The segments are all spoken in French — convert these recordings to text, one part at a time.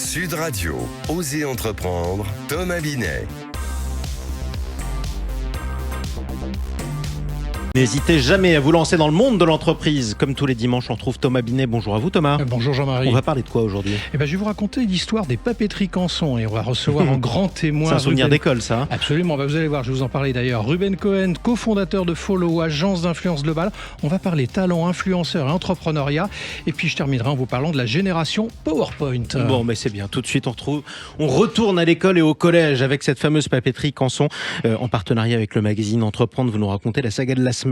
Sud Radio, Osez entreprendre, Thomas Binet. N'hésitez jamais à vous lancer dans le monde de l'entreprise. Comme tous les dimanches, on retrouve Thomas Binet. Bonjour à vous Thomas. Bonjour Jean-Marie. On va parler de quoi aujourd'hui ? Je vais vous raconter l'histoire des papeteries Canson et on va recevoir en grand témoin... C'est un souvenir d'école ça, hein ? Absolument, vous allez voir, je vais vous en parler d'ailleurs. Ruben Cohen, cofondateur de Follow, agence d'influence globale. On va parler talent, influenceurs et entrepreneuriat. Et puis je terminerai en vous parlant de la génération PowerPoint. Bon, mais c'est bien. Tout de suite, on retourne à l'école et au collège avec cette fameuse papeterie Canson. En partenariat avec le magazine Entreprendre, vous nous racontez la saga de la semaine.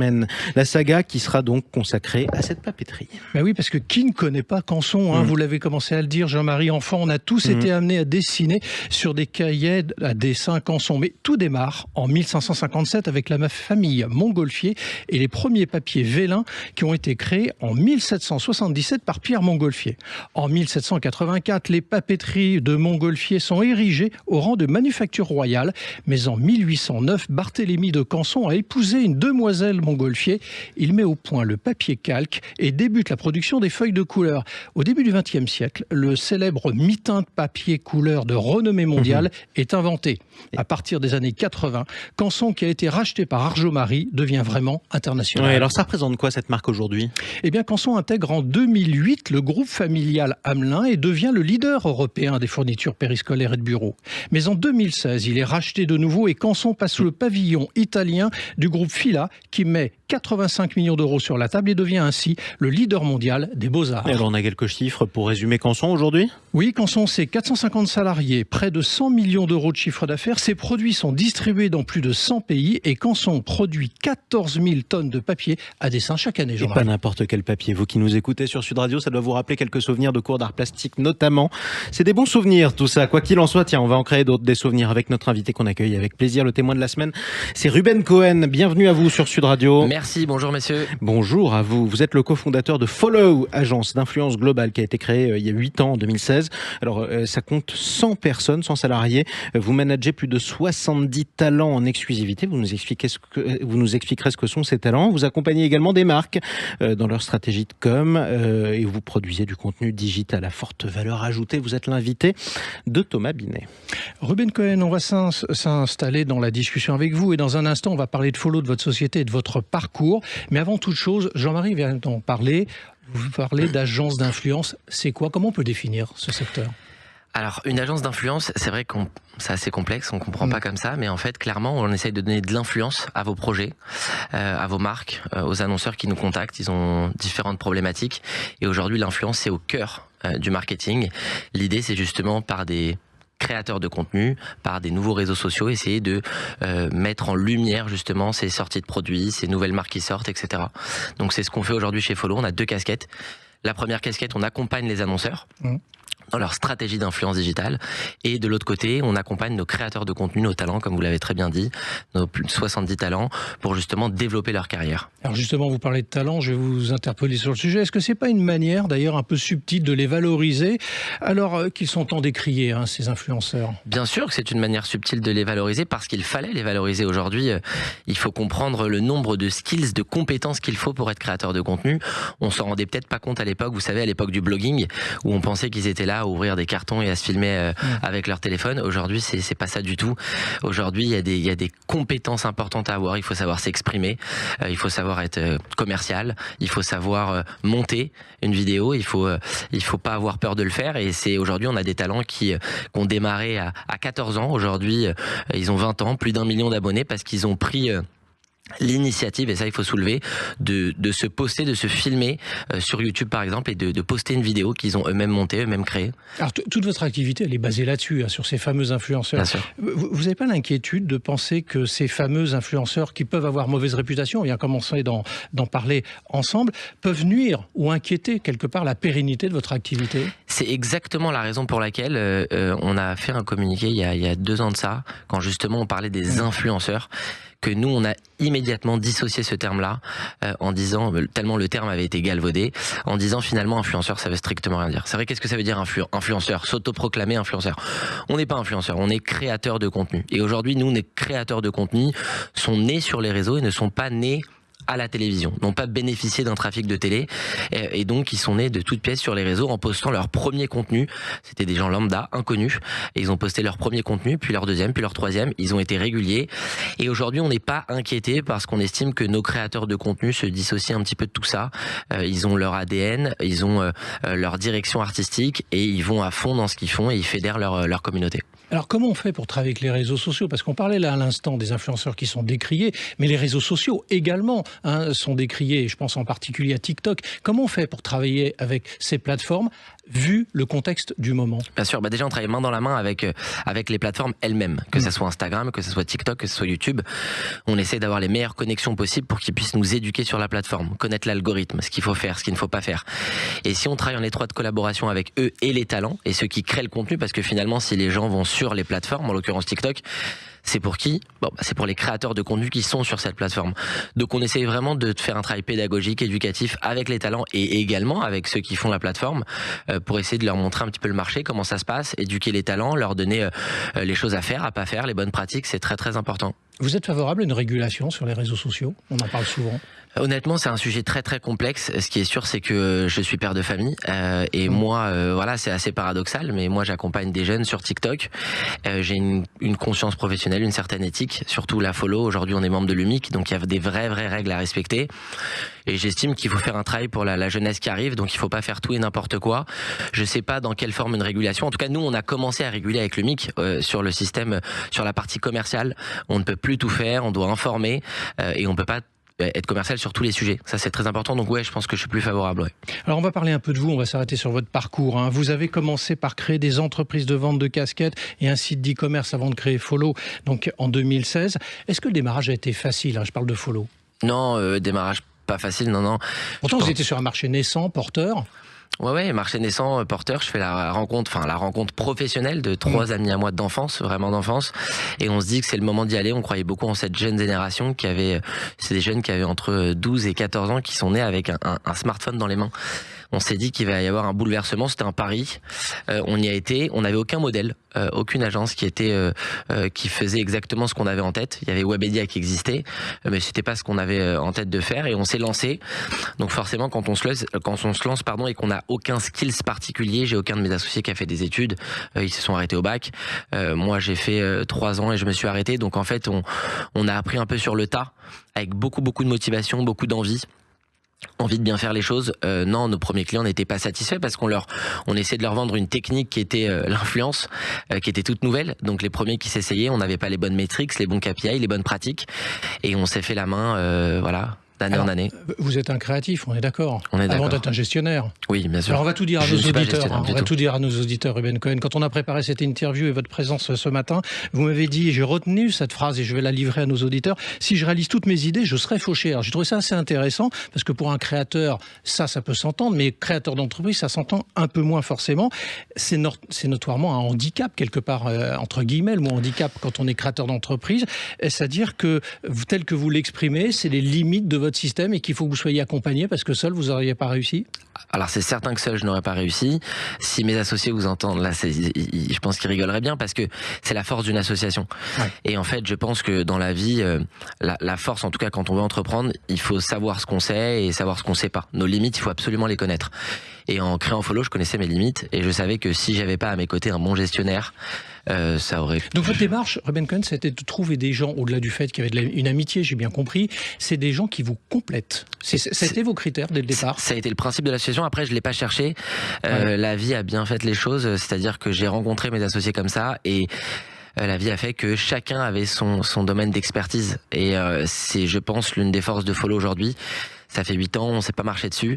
La saga qui sera donc consacrée à cette papeterie. Ben oui, parce que qui ne connaît pas Canson, hein, vous l'avez commencé à le dire, Jean-Marie, enfant, on a tous été amenés à dessiner sur des cahiers à dessin Canson. Mais tout démarre en 1557 avec la famille Montgolfier et les premiers papiers vélins qui ont été créés en 1777 par Pierre Montgolfier. En 1784, les papeteries de Montgolfier sont érigées au rang de manufacture royale. Mais en 1809, Barthélemy de Canson a épousé une demoiselle Montgolfier. Il met au point le papier calque et débute la production des feuilles de couleur. Au début du XXe siècle, le célèbre mitin de papier couleur de renommée mondiale est inventé. À partir des années 80, Canson, qui a été racheté par Arjomari, devient vraiment international. Ouais, alors ça représente quoi cette marque aujourd'hui ? Eh bien, Canson intègre en 2008 le groupe familial Hamelin et devient le leader européen des fournitures périscolaires et de bureaux. Mais en 2016, il est racheté de nouveau et Canson passe sous le pavillon italien du groupe Fila qui met 85 millions d'euros sur la table et devient ainsi le leader mondial des beaux-arts. Et alors on a quelques chiffres pour résumer Canson aujourd'hui ? Oui, Canson, c'est 450 salariés, près de 100 millions d'euros de chiffre d'affaires. Ses produits sont distribués dans plus de 100 pays et Canson produit 14 000 tonnes de papier à dessin chaque année. Et pas n'importe quel papier. Vous qui nous écoutez sur Sud Radio, ça doit vous rappeler quelques souvenirs de cours d'art plastique notamment. C'est des bons souvenirs tout ça. Quoi qu'il en soit, tiens, on va en créer d'autres, des souvenirs avec notre invité qu'on accueille avec plaisir, le témoin de la semaine. C'est Ruben Cohen. Bienvenue à vous sur Sud Radio. Merci, bonjour messieurs. Bonjour à vous. Vous êtes le cofondateur de Follow, agence d'influence globale qui a été créée il y a 8 ans, en 2016. Alors, ça compte 100 personnes, 100 salariés. Vous managez plus de 70 talents en exclusivité. Vous nous expliquerez ce que sont ces talents. Vous accompagnez également des marques dans leur stratégie de com et vous produisez du contenu digital à forte valeur ajoutée. Vous êtes l'invité de Thomas Binet. Ruben Cohen, on va s'installer dans la discussion avec vous et dans un instant, on va parler de Follow, de votre société et de votre parcours. Mais avant toute chose, Jean-Marie vient d'en parler. Vous parlez d'agence d'influence. C'est quoi ? Comment on peut définir ce secteur ? Alors, une agence d'influence, c'est vrai que c'est assez complexe, on comprend pas comme ça, mais en fait, clairement, on essaye de donner de l'influence à vos projets, à vos marques, aux annonceurs qui nous contactent. Ils ont différentes problématiques. Et aujourd'hui, l'influence, c'est au cœur du marketing. L'idée, c'est justement par des créateurs de contenu, par des nouveaux réseaux sociaux, essayer de mettre en lumière justement ces sorties de produits, ces nouvelles marques qui sortent, etc. Donc c'est ce qu'on fait aujourd'hui chez Follow. On a 2 casquettes. La première casquette, on accompagne les annonceurs dans leur stratégie d'influence digitale. Et de l'autre côté, on accompagne nos créateurs de contenu, nos talents, comme vous l'avez très bien dit, nos plus de 70 talents, pour justement développer leur carrière. Alors justement, vous parlez de talents, je vais vous interpeller sur le sujet. Est-ce que c'est pas une manière, d'ailleurs un peu subtile, de les valoriser, alors qu'ils sont tant décriés, hein, ces influenceurs ? Bien sûr que c'est une manière subtile de les valoriser, parce qu'il fallait les valoriser aujourd'hui. Il faut comprendre le nombre de skills, de compétences qu'il faut pour être créateur de contenu. On s'en rendait peut-être pas compte à l'époque, vous savez, à l'époque du blogging, où on pensait qu'ils étaient là à ouvrir des cartons et à se filmer avec leur téléphone. Aujourd'hui, c'est pas ça du tout. Aujourd'hui, il y a des compétences importantes à avoir. Il faut savoir s'exprimer, il faut savoir être commercial, il faut savoir monter une vidéo, il faut pas avoir peur de le faire. Et c'est aujourd'hui, on a des talents qui ont démarré à 14 ans. Aujourd'hui, ils ont 20 ans, plus d'1 million d'abonnés parce qu'ils ont pris l'initiative, et ça il faut soulever, de se poster, de se filmer sur YouTube par exemple, et de poster une vidéo qu'ils ont eux-mêmes montée, eux-mêmes créée. Alors toute votre activité, elle est basée là-dessus, hein, sur ces fameux influenceurs. Bien sûr. Vous n'avez pas l'inquiétude de penser que ces fameux influenceurs qui peuvent avoir mauvaise réputation, on vient commencer d'en parler ensemble, peuvent nuire ou inquiéter quelque part la pérennité de votre activité ? C'est exactement la raison pour laquelle on a fait un communiqué il y a 2 ans de ça, quand justement on parlait des influenceurs, que nous on a immédiatement dissocié ce terme-là en disant, tellement le terme avait été galvaudé, en disant finalement influenceur ça veut strictement rien dire. C'est vrai, qu'est-ce que ça veut dire influenceur, s'autoproclamer influenceur? On n'est pas influenceur, on est créateur de contenu. Et aujourd'hui nous, les créateurs de contenu sont nés sur les réseaux et ne sont pas nés à la télévision, n'ont pas bénéficié d'un trafic de télé, et donc ils sont nés de toutes pièces sur les réseaux en postant leur premier contenu. C'était des gens lambda, inconnus, et ils ont posté leur premier contenu, puis leur deuxième, puis leur troisième. Ils ont été réguliers, et aujourd'hui on n'est pas inquiété parce qu'on estime que nos créateurs de contenu se dissocient un petit peu de tout ça. Ils ont leur ADN, ils ont leur direction artistique, et ils vont à fond dans ce qu'ils font et ils fédèrent leur communauté. Alors comment on fait pour travailler avec les réseaux sociaux? Parce qu'on parlait là à l'instant des influenceurs qui sont décriés, mais les réseaux sociaux également sont décriés, je pense en particulier à TikTok. Comment on fait pour travailler avec ces plateformes vu le contexte du moment? Bien sûr, déjà on travaille main dans la main avec les plateformes elles-mêmes, que ce soit Instagram, que ce soit TikTok, que ce soit YouTube. On essaie d'avoir les meilleures connexions possibles pour qu'ils puissent nous éduquer sur la plateforme, connaître l'algorithme, ce qu'il faut faire, ce qu'il ne faut pas faire. Et si on travaille en étroite collaboration avec eux et les talents, et ceux qui créent le contenu, parce que finalement si les gens vont sur les plateformes, en l'occurrence TikTok, c'est pour qui? C'est pour les créateurs de contenu qui sont sur cette plateforme. Donc on essaye vraiment de faire un travail pédagogique, éducatif avec les talents et également avec ceux qui font la plateforme pour essayer de leur montrer un petit peu le marché, comment ça se passe, éduquer les talents, leur donner les choses à faire, à pas faire, les bonnes pratiques, c'est très très important. Vous êtes favorable à une régulation sur les réseaux sociaux? On en parle souvent. Honnêtement, c'est un sujet très très complexe. Ce qui est sûr, c'est que je suis père de famille et moi, voilà, c'est assez paradoxal, mais moi j'accompagne des jeunes sur TikTok. J'ai une conscience professionnelle, une certaine éthique, surtout la follow. Aujourd'hui, on est membre de l'UMIC, donc il y a des vraies règles à respecter. Et j'estime qu'il faut faire un travail pour la jeunesse qui arrive, donc il faut pas faire tout et n'importe quoi. Je sais pas dans quelle forme une régulation. En tout cas, nous, on a commencé à réguler avec l'UMIC sur le système, sur la partie commerciale. On ne peut plus tout faire, on doit informer et on peut pas être commercial sur tous les sujets. Ça, c'est très important. Donc ouais, je pense que je suis plus favorable. Ouais. Alors on va parler un peu de vous, on va s'arrêter sur votre parcours. Vous avez commencé par créer des entreprises de vente de casquettes et un site d'e-commerce avant de créer Follow, donc en 2016. Est-ce que le démarrage a été facile? Je parle de Follow. Non, démarrage pas facile, non. Pourtant, vous étiez sur un marché naissant, porteur. Ouais, marché naissant, porteur. Je fais la rencontre professionnelle de 3 amis à moi d'enfance, vraiment d'enfance. Et on se dit que c'est le moment d'y aller. On croyait beaucoup en cette jeune génération c'est des jeunes qui avaient entre 12 et 14 ans qui sont nés avec un smartphone dans les mains. On s'est dit qu'il va y avoir un bouleversement, c'était un pari. On y a été, on n'avait aucun modèle, aucune agence qui faisait exactement ce qu'on avait en tête. Il y avait Webedia qui existait, mais c'était pas ce qu'on avait en tête de faire et on s'est lancé. Donc forcément, quand on se lance, et qu'on n'a aucun skills particulier, j'ai aucun de mes associés qui a fait des études, ils se sont arrêtés au bac. Moi, j'ai fait 3 ans et je me suis arrêté. Donc en fait, on a appris un peu sur le tas, avec beaucoup de motivation, beaucoup d'envie de bien faire les choses. Non, nos premiers clients n'étaient pas satisfaits parce on essayait de leur vendre une technique qui était l'influence, qui était toute nouvelle. Donc les premiers qui s'essayaient, on n'avait pas les bonnes métriques, les bons KPI, les bonnes pratiques, et on s'est fait la main, d'année en année. Vous êtes un créatif, on est d'accord. On est d'accord. Avant d'être un gestionnaire. Oui, bien sûr. Alors on va tout dire à nos auditeurs. Ruben Cohen, quand on a préparé cette interview et votre présence ce matin, vous m'avez dit, j'ai retenu cette phrase et je vais la livrer à nos auditeurs, si je réalise toutes mes idées, je serai fauché. Alors j'ai trouvé ça assez intéressant parce que pour un créateur, ça peut s'entendre, mais créateur d'entreprise, ça s'entend un peu moins forcément. C'est notoirement un handicap quelque part, entre guillemets, le mot handicap quand on est créateur d'entreprise. C'est-à-dire que, tel que vous l'exprimez, c'est les limites de votre système et qu'il faut que vous soyez accompagné parce que seul vous n'auriez pas réussi? Alors c'est certain que seul je n'aurais pas réussi. Si mes associés vous entendent là, je pense qu'ils rigoleraient bien parce que c'est la force d'une association. Ouais. Et en fait, je pense que dans la vie, la force, en tout cas quand on veut entreprendre, il faut savoir ce qu'on sait et savoir ce qu'on sait pas. Nos limites, il faut absolument les connaître. Et en créant Follow, je connaissais mes limites et je savais que si j'avais pas à mes côtés un bon gestionnaire, ça aurait... Donc votre démarche, Ruben Cohen, c'était de trouver des gens, au-delà du fait qu'il y avait une amitié, j'ai bien compris, c'est des gens qui vous complètent. C'était vos critères dès le départ? Ça a été le principe de l'association. Après, je l'ai pas cherché. La vie a bien fait les choses, c'est-à-dire que j'ai rencontré mes associés comme ça et la vie a fait que chacun avait son domaine d'expertise. Et c'est, je pense, l'une des forces de Follow aujourd'hui. Ça fait 8 ans, on s'est pas marché dessus.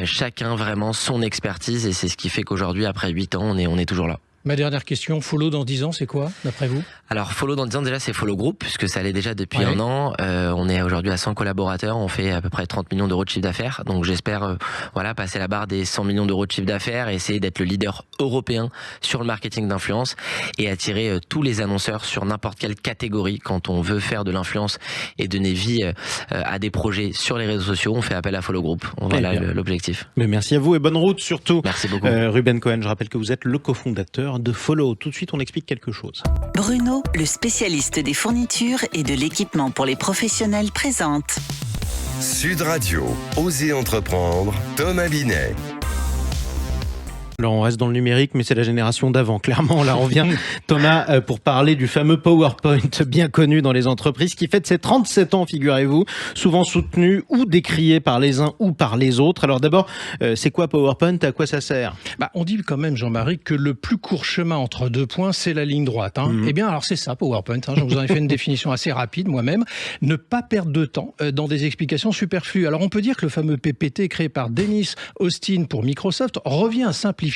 Chacun vraiment son expertise et c'est ce qui fait qu'aujourd'hui, après 8 ans, on est toujours là. Ma dernière question, Follow dans 10 ans, c'est quoi, d'après vous? Alors, Follow dans 10 ans, déjà, c'est Follow Group, puisque ça allait déjà depuis 1 an. On est aujourd'hui à 100 collaborateurs, on fait à peu près 30 millions d'euros de chiffre d'affaires. Donc, j'espère passer la barre des 100 millions d'euros de chiffre d'affaires et essayer d'être le leader européen sur le marketing d'influence et attirer tous les annonceurs sur n'importe quelle catégorie. Quand on veut faire de l'influence et donner vie à des projets sur les réseaux sociaux, on fait appel à Follow Group. Voilà l'objectif. Mais merci à vous et bonne route surtout. Merci beaucoup. Ruben Cohen, je rappelle que vous êtes le cofondateur de Follow. Tout de suite, on explique quelque chose. Bruno, le spécialiste des fournitures et de l'équipement pour les professionnels, présente Sud Radio, Osez entreprendre, Thomas Binet. Alors on reste dans le numérique, mais c'est la génération d'avant. Clairement, là on vient, Thomas, pour parler du fameux PowerPoint, bien connu dans les entreprises, qui fête ses 37 ans, figurez-vous, souvent soutenu ou décrié par les uns ou par les autres. Alors d'abord, c'est quoi PowerPoint? À quoi ça sert? On dit quand même, Jean-Marie, que le plus court chemin entre deux points, c'est la ligne droite. Eh bien, alors c'est ça, PowerPoint. Je vous en ai fait une définition assez rapide, moi-même. Ne pas perdre de temps dans des explications superflues. Alors on peut dire que le fameux PPT créé par Dennis Austin pour Microsoft revient à simplifier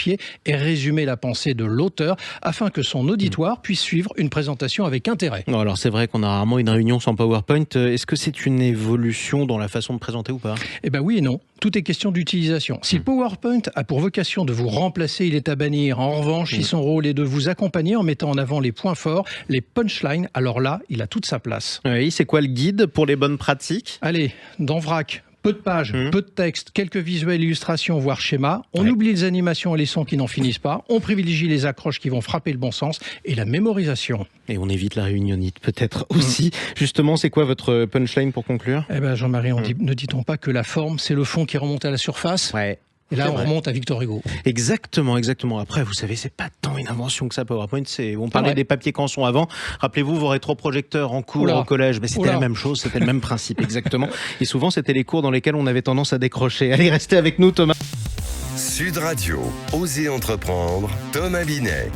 et résumer la pensée de l'auteur afin que son auditoire puisse suivre une présentation avec intérêt. Alors c'est vrai qu'on a rarement une réunion sans PowerPoint. Est-ce que c'est une évolution dans la façon de présenter ou pas? Eh bien oui et non. Tout est question d'utilisation. Si le PowerPoint a pour vocation de vous remplacer, il est à bannir. En revanche, si son rôle est de vous accompagner en mettant en avant les points forts, les punchlines, alors là, il a toute sa place. Oui, c'est quoi le guide pour les bonnes pratiques? Allez, dans VRAC, peu de pages, peu de texte, quelques visuels, illustrations, voire schémas. On oublie les animations et les sons qui n'en finissent pas. On privilégie les accroches qui vont frapper le bon sens et la mémorisation. Et on évite la réunionnite peut-être aussi. Justement, c'est quoi votre punchline pour conclure? Eh bien, Jean-Marie, ne dit-on pas que la forme, c'est le fond qui remonte à la surface? Ouais. Et là, on remonte à Victor Hugo. Exactement. Après, vous savez, c'est pas tant une invention que ça, PowerPoint. On parlait des papiers canson avant. Rappelez-vous vos rétroprojecteurs en cours au collège. Mais c'était la même chose, c'était le même principe, exactement. Et souvent, c'était les cours dans lesquels on avait tendance à décrocher. Allez, restez avec nous, Thomas. Sud Radio, Osez entreprendre, Thomas Binet.